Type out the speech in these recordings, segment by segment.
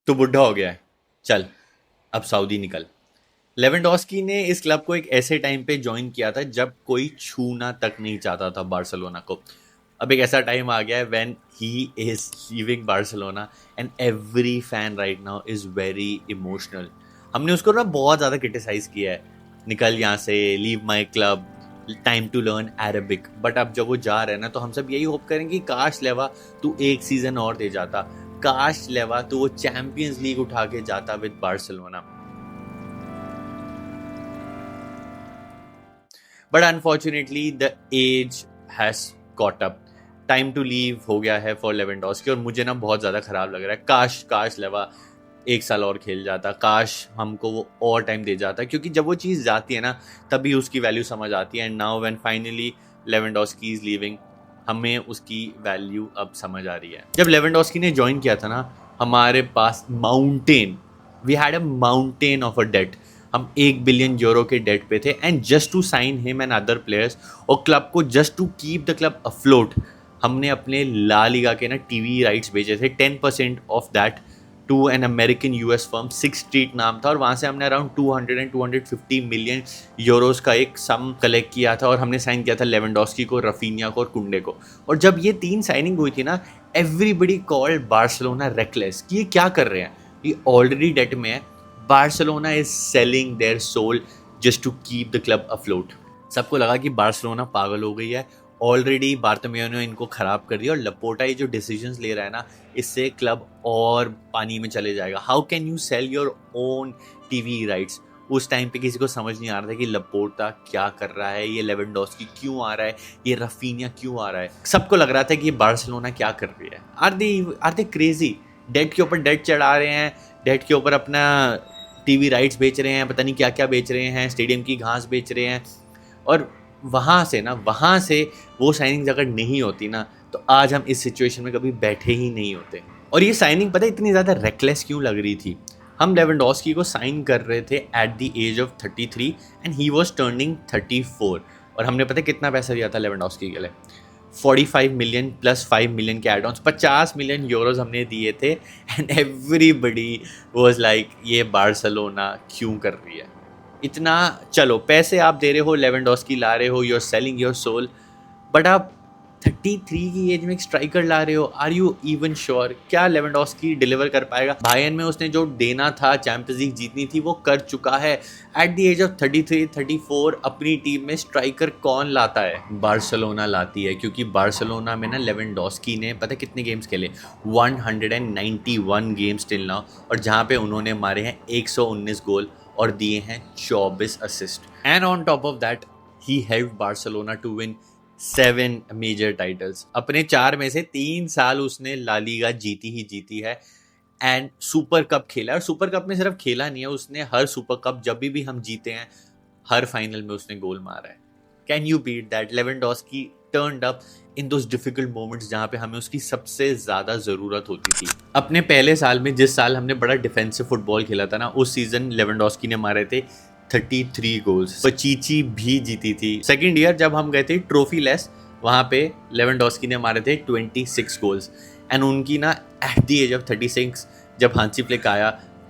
तो बुढ़ा हो गया है, चल अब सऊदी निकल। लेवेंडोस्की ने इस क्लब को एक ऐसे टाइम पे ज्वाइन किया था जब कोई छूना तक नहीं चाहता था बार्सिलोना को। अब एक ऐसा टाइम आ गया है when he is leaving Barcelona and every fan right now is very emotional. हमने उसको ना बहुत ज़्यादा क्रिटिसाइज किया है, निकल यहाँ से, leave my club, time to learn Arabic. But अब जब वो जा रहे हैं ना, तो हम सब यही होप करेंगे कि काश लेवा तू एक सीजन और दे जाता, काश लेवा तू वो चैंपियंस लीग उठा के जाता with Barcelona. But unfortunately the age has caught up, time to leave हो गया है फॉर लेवेंडोस्की। और मुझे ना बहुत ज़्यादा ख़राब लग रहा है, काश काश लेवा एक साल और खेल जाता, काश हमको वो और टाइम दे जाता, क्योंकि जब वो चीज़ जाती है ना तभी उसकी वैल्यू समझ आती है। And now when finally Lewandowski is leaving, हमें उसकी वैल्यू अब समझ आ रही है। जब लेवेंडोस्की ने ज्वाइन किया था ना, हमारे पास mountain, we had a mountain of a debt. हम 1 बिलियन यूरो के डेट पे थे and just to sign him and other players और क्लब को just to keep the club afloat, हमने अपने ला लीगा के ना टीवी राइट्स भेजे थे 10% of that to an American US firm, Sixth Street नाम था। और वहाँ से हमने अराउंड 200 एंड 250 मिलियन यूरोस का एक सम कलेक्ट किया था और हमने साइन किया था लेवेंडोस्की को, रफीनिया को और कुंडे को। और जब ये 3 साइनिंग हुई थी ना, एवरीबडी कॉल्ड बार्सिलोना रेकलेस कि ये क्या कर रहे हैं, ये ऑलरेडी डेट में है। Barcelona is selling their soul just to keep the club afloat. सबको लगा कि बार्सिलोना पागल हो गई है, ऑलरेडी बार्टोमेओ ने इनको ख़राब कर दिया और लपोटा ये जो डिसीजंस ले रहा है ना, इससे क्लब और पानी में चले जाएगा। How can you sell your own TV rights. उस टाइम पे किसी को समझ नहीं आ रहा था कि लपोटा क्या कर रहा है, ये लेवेंडोस्की क्यों आ रहा है, ये रफीनिया क्यों आ रहा है। सबको लग रहा था कि ये बार्सिलोना क्या कर रही है। आर दे क्रेजी, डेट के ऊपर डेट चढ़ा रहे हैं, डेट के ऊपर अपना टीवी राइट्स बेच रहे हैं, पता नहीं क्या क्या बेच रहे हैं, स्टेडियम की घास बेच रहे हैं। और वहाँ से वो साइनिंग अगर नहीं होती ना, तो आज हम इस सिचुएशन में कभी बैठे ही नहीं होते। और ये साइनिंग पता है इतनी ज़्यादा रेकलेस क्यों लग रही थी। हम लेवेंडोस्की को साइन कर रहे थे at the age of 33 and he was turning 34। और हमने पता है कितना पैसा दिया था लेवेंडोस्की के लिए, 45 मिलियन प्लस 5 मिलियन के एड ऑन्स, 50 मिलियन यूरोज हमने दिए थे। एंड एवरीबडी वाज लाइक ये बार्सिलोना क्यों कर रही है इतना। चलो पैसे आप दे रहे हो, लेवेंडोस्की ला रहे हो, you are selling your soul, but आप 33 की एज में एक स्ट्राइकर ला रहे हो। आर यू इवन श्योर क्या लेवेंडोस्की डिलीवर कर पाएगा। बायर्न में उसने जो देना था, चैंपियंस लीग जीतनी थी, वो कर चुका है। एट द एज ऑफ 33 34 अपनी टीम में स्ट्राइकर कौन लाता है, बार्सिलोना लाती है। क्योंकि बार्सिलोना में ना लेवेंडोस्की ने पता कितने गेम्स खेले, 191 गेम्स टिल नाउ, और जहाँ पे उन्होंने मारे हैं 119 गोल और दिए हैं 24 assist. And on top of that he help Barcelona to win 7 major titles. अपने 4 में से 3 साल उसने ला लीगा जीती ही जीती है एंड सुपर कप खेला है। और सुपर कप में सिर्फ खेला नहीं है उसने, हर सुपर कप जब भी हम जीते हैं, हर फाइनल में उसने गोल मारा है। Can you beat that. Lewandowski turned up in those difficult moments जहाँ पे हमें उसकी सबसे ज़्यादा ज़रूरत होती थी। अपने पहले साल में, जिस साल हमने बड़ा डिफेंसिव फुटबॉल खेला था ना, उस सीज़न लेवेंडोस्की ने मारे थे 33 गोल्स, पचीची भी जीती थी। सेकेंड ईयर जब हम गए थे ट्रॉफी लेस, वहाँ पे लेवेंडोस्की ने मारे थे 26 गोल्स। एंड उनकी ना एट द एज ऑफ 36 जब हांसी फ्लिक आया,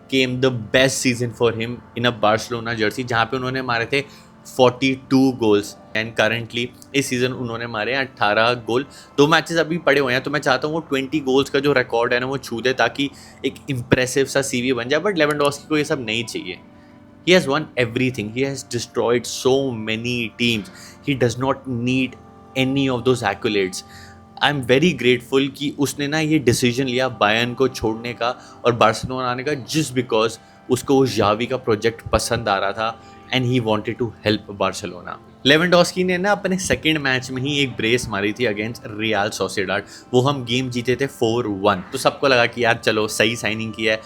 came the best season for him in a Barcelona Jersey, जहाँ पे उन्होंने मारे थे 42 गोल्स। एंड करंटली इस सीज़न उन्होंने मारे हैं 18 गोल। 2 मैचेस अभी पड़े हुए हैं, तो मैं चाहता हूँ वो 20 गोल्स का जो रिकॉर्ड है ना वो छू दे, ताकि एक इम्प्रेसिव सा सीवी बन जाए। बट लेवेंडोस्की को ये सब नहीं चाहिए। He has won everything. He has destroyed so many teams. He does not need any of those accolades. I'm very grateful कि उसने ना ये डिसीजन लिया बायर्न को छोड़ने का और बार्सिलोना आने का, just because उसको उस जावी का प्रोजेक्ट पसंद आ रहा था and he wanted to help Barcelona. Lewandowski ने ना अपने सेकेंड मैच में ही एक ब्रेस मारी थी अगेंस्ट रियल सोसिएडाड, वो हम गेम जीते थे 4-1। तो सबको लगा कि यार चलो सही साइनिंग की है,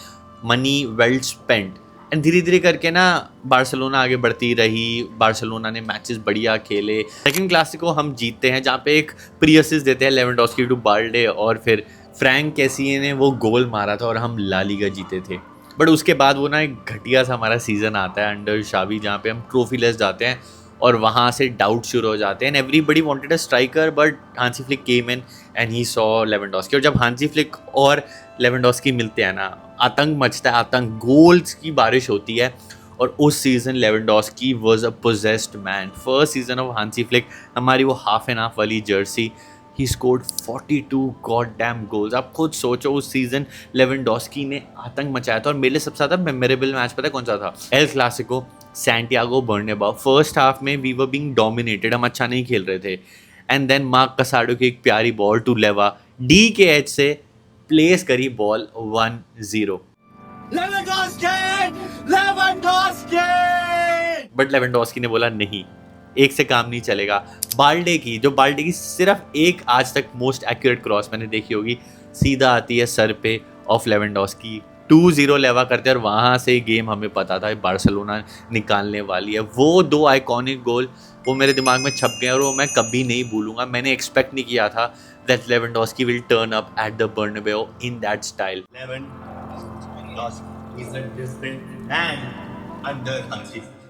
मनी वेल स्पेंट। एंड धीरे धीरे करके ना बार्सिलोना आगे बढ़ती रही, बार्सिलोना ने मैचेस बढ़िया खेले। सेकंड क्लासिको हम जीतते हैं, जहाँ पे एक प्री असिस्ट देते हैं लेवेंडोस्की टू बाल्डे, और फिर फ्रैंक कैसिए ने वो गोल मारा था और हम ला लीगा जीते थे। बट उसके बाद वो ना एक घटिया सा हमारा सीज़न आता है अंडर शावी, जहाँ पे हम ट्रॉफी लेस जाते हैं और वहाँ से डाउट शुरू हो जाते हैं। And everybody wanted a striker, but Hansi Flick came in and he saw Lewandowski. और जब हांसी फ्लिक और लेवेंडोस्की मिलते हैं ना, आतंक मचता है, आतंक, गोल्स की बारिश होती है। और उस season Lewandowski was a possessed man. First season of Hansi Flick, हमारी वो हाफ एंड हाफ वाली Jersey, he scored 42 god damn goals. आप खुद सोचो उस सीज़न लेवेंडोस्की ने आतंक मचाया था। और मेरे लिए सबसे ज़्यादा मेमोरेबल मैच पता है कौन सा था? El Clasico, Santiago Bernabeu. First half में वी वर बीइंग डोमिनेटेड, हम अच्छा नहीं खेल रहे थे। एंड देन मार्क कसाडो की एक प्यारी बॉल टू लेवा, डी के एच से प्लेस करी बॉल 1-0। बट लेवेंडोस्की ने बोला नहीं, एक से काम नहीं चलेगा। बाल्डे की सिर्फ एक आज तक मोस्ट एक्यूरेट क्रॉस मैंने देखी होगी, सीधा आती है सर पे ऑफ लेवेंडोस्की, 2-0 लेवा करते हैं। और वहाँ से गेम हमें पता था बार्सिलोना निकालने वाली है। वो 2 आइकॉनिक गोल वो मेरे दिमाग में छप गए और वो मैं कभी नहीं भूलूंगा। मैंने एक्सपेक्ट नहीं किया था that Lewandowski will turn up at the Bernabeu in that style.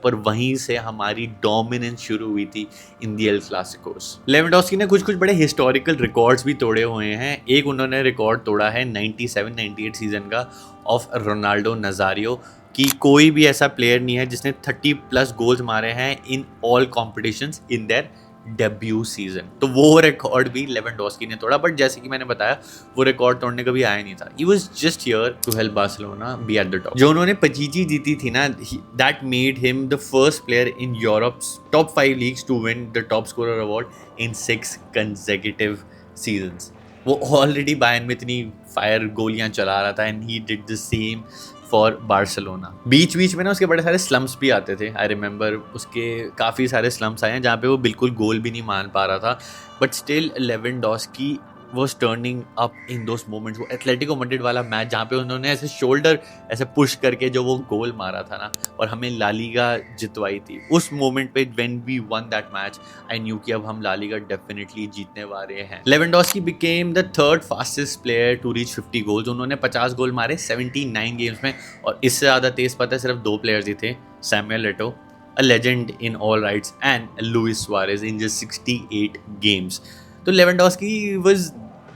पर वहीं से हमारी डोमिनेंस शुरू हुई थी इन दी एल क्लासिकोस। लेवेंडोस्की ने कुछ बड़े हिस्टोरिकल रिकॉर्ड्स भी तोड़े हुए हैं। एक उन्होंने रिकॉर्ड तोड़ा है 97-98 सीजन का ऑफ रोनाल्डो नजारियो, कि कोई भी ऐसा प्लेयर नहीं है जिसने 30+ गोल्स मारे हैं in all competitions in their debut season. तो वो रिकॉर्ड भी लेवेंडोस्की ने तोड़ा। बट जैसे कि मैंने बताया, वो रिकॉर्ड तोड़ने कभी आया नहीं था। He was just here to help Barcelona be at the top. जो उन्होंने पचीची जीती थी ना, that made him the first player in Europe's top 5 leagues to win the top scorer award in 6 consecutive seasons. वो already Bayern में इतनी fire गोलियां चला रहा था and he did the same for Barcelona. बीच में ना उसके बड़े सारे स्लम्स भी आते थे। आई रिमेंबर उसके काफ़ी सारे स्लम्स आए हैं जहाँ पे वो बिल्कुल गोल भी नहीं मान पा रहा था। But still Lewandowski was turning up in those moments. वो एथलेटिको मैड्रिड वाला मैच जहाँ पे उन्होंने ऐसे शोल्डर ऐसे पुश करके जो वो गोल मारा था ना, और हमें ला लीगा जितवाई थी, उस मोमेंट पे when we won that match I knew कि अब हम ला लीगा डेफिनेटली जीतने वाले हैं। Lewandowski became the 3rd fastest player to reach 50 goals. उन्होंने 50 गोल मारे 79 गेम्स में। और इससे ज़्यादा तेज़ पता है सिर्फ 2 प्लेयर्स ही थे, Samuel Eto'o, a legend in all rights, and Luis Suarez in just 68 games. तो Lewandowski was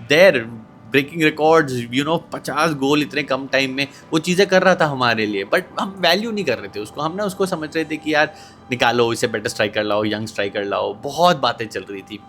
there breaking records, 50 goal इतने कम टाइम में, वो चीज़ें कर रहा था हमारे लिए। बट हम वैल्यू नहीं कर रहे थे उसको। हम ना उसको समझ रहे थे कि यार निकालो इसे, बेटर स्ट्राइकर लाओ, यंग स्ट्राइकर लाओ, बहुत बातें चल रही थी।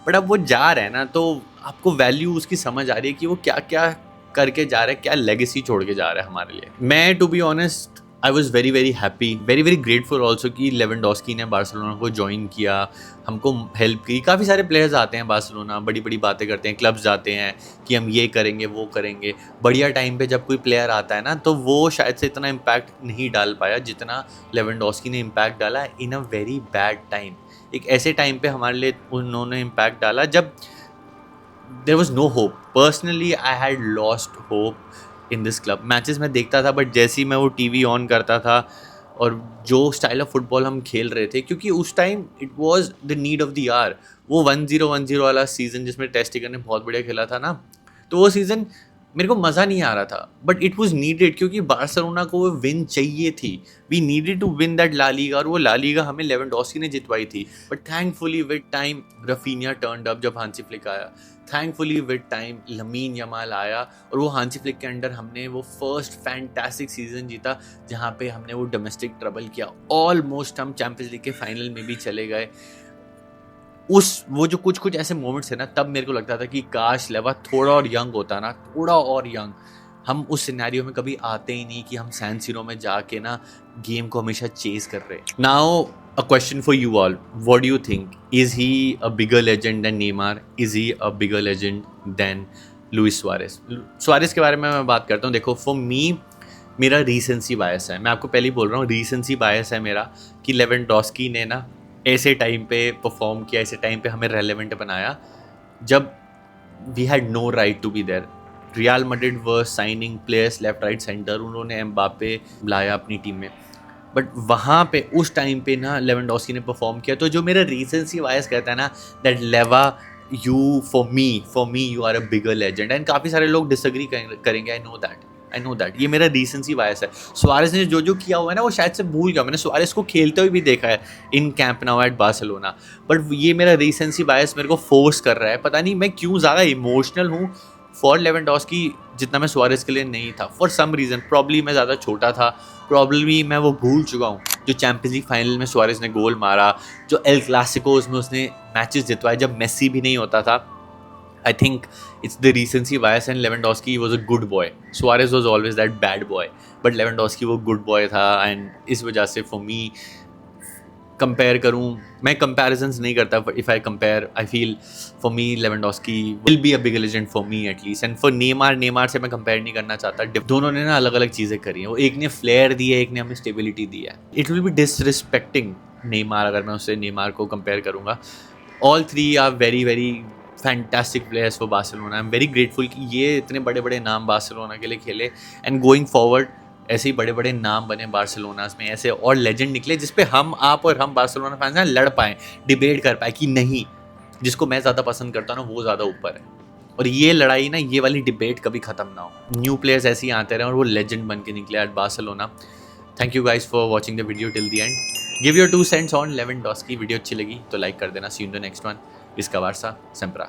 बट अब वो जा रहे हैं ना, तो आपको वैल्यू उसकी समझ आ रही है कि वो क्या क्या करके जा रहा है, क्या लेगेसी छोड़ के जा रहा है हमारे लिए। मैं to be honest I was very very happy, very very grateful also कि लेवेंडोस्की ने बार्सिलोना को ज्वाइन किया, हमको हेल्प की। काफ़ी सारे प्लेयर्स आते हैं बार्सिलोना, बड़ी बड़ी बातें करते हैं, क्लब्स जाते हैं कि हम ये करेंगे वो करेंगे। बढ़िया टाइम पे जब कोई प्लेयर आता है ना, तो वो शायद से इतना इम्पैक्ट नहीं डाल पाया जितना लेवेंडोस्की ने इम्पैक्ट डाला इन अ वेरी बैड टाइम। एक ऐसे टाइम पे हमारे लिए उन्होंने इम्पैक्ट डाला जब there was no hope. Personally I had lost hope in this club. Matches में देखता था, बट जैसे ही मैं वो टीवी ऑन करता था और जो स्टाइल ऑफ फुटबॉल हम खेल रहे थे, क्योंकि उस time it was the need of the hour. वो 1-0 वाला सीज़न जिसमें टेस्टिगर ने बहुत बढ़िया खेला था ना, तो वो सीज़न मेरे को मज़ा नहीं आ रहा था, बट इट वाज नीडेड क्योंकि बार्सिलोना को वो विन चाहिए थी। We needed to win that La Liga, और वो ला लीगा हमें लेवेंडोस्की ने जितवाई थी। But thankfully with time Raphinha turned up जब हांसी फ्लिक आया। Thankfully with time Lamine Yamal आया, और वो हांसी फ्लिक के अंडर हमने वो फर्स्ट फैंटास्टिक सीजन जीता जहाँ पे हमने वो डोमेस्टिक ट्रबल किया। ऑलमोस्ट हम चैंपियंस लीग के फाइनल में भी चले गए। वो जो कुछ ऐसे मोमेंट्स है ना, तब मेरे को लगता था कि काश लेवा थोड़ा और यंग होता ना, थोड़ा और यंग। हम उस सिनेरियो में कभी आते ही नहीं कि हम सैन सीरो में जाके ना गेम को हमेशा चेज कर रहे हैं। Now a question for you all, what do you think, is he a bigger legend than Neymar? Is he a bigger legend than Luis Suarez के बारे में मैं बात करता हूँ। देखो, for me मेरा रीसेंसी बायस है। मैं आपको पहले ही बोल रहा हूँ, रीसेंसी बायस है मेरा कि लेवेंडोस्की ने ना ऐसे टाइम पे परफॉर्म किया, ऐसे टाइम पे हमें रेलेवेंट बनाया जब we had no right to be there. Real Madrid were signing players left right centre, उन्होंने एम्बापे लाया अपनी टीम में, बट वहाँ पे उस टाइम पे ना लेवेंडोस्की ने परफॉर्म किया। तो जो मेरा रीसेंसी वायस कहता है ना that Lewa you for me you are a bigger legend, and काफ़ी सारे लोग डिसएग्री करेंगे। आई नो दैट ये मेरा रीसेंसी वायस है। सुआरेज ने जो किया हुआ है ना, वो शायद से भूल गया। मैंने सुआरेज को खेलते हुए भी देखा है in Camp Nou at Barcelona, but ये मेरा रीसेंसी वायस मेरे को फोर्स कर रहा है। पता नहीं मैं क्यों ज़्यादा इमोशनल हूँ फॉर लेवेंडोस्की जितना मैं सुआरेज के लिए नहीं था, फॉर सम रीज़न। प्रॉब्ली मैं ज़्यादा छोटा था, प्रॉब्ली मैं वो भूल चुका हूँ जो चैंपियंस लीग फाइनल में सुआरेज ने गोल मारा, जो एल क्लासिकोस में उसने मैचेस जितवाए जब मेसी भी नहीं होता था। I think it's the recency bias, and Lewandowski was a good boy. Suarez was always that bad boy, but Lewandowski वो good boy था, and इस वजह से for me कंपेयर करूँ, मैं comparisons नहीं करता, but if I compare, I feel for me Lewandowski will be a big legend for me at least, and for Neymar से मैं compare नहीं करना चाहता। दोनों ने ना अलग अलग चीज़ें करी हैं, वो एक ने फ्लेयर दी है, एक ने हमें स्टेबिलिटी दी है। It will be disrespecting Neymar अगर मैं उससे Neymar को compare करूँगा। All three are very very fantastic players for Barcelona. I am very grateful कि ये इतने बड़े बड़े नाम बार्सिलोना के लिए खेले, एंड गोइंग फॉरवर्ड ऐसे ही बड़े बड़े नाम बने बार्सिलोनास में, ऐसे और लेजेंड निकले जिस पे हम, आप और हम बार्सिलोना फैंस हैं लड़ पाएँ, डिबेट कर पाए कि नहीं जिसको मैं ज़्यादा पसंद करता हूँ ना वो ज़्यादा ऊपर है। और ये लड़ाई ना, ये वाली डिबेट कभी ख़त्म ना हो, न्यू प्लेयर्स ऐसे ही आते रहे और वो लेजेंड बन के निकले at Barcelona. Thank you guys for watching the video till the end. Give your 2 cents on Lewandowski. Video अच्छी लगी तो लाइक कर देना। See you in the next one. इसका वारसा सेम्प्रा।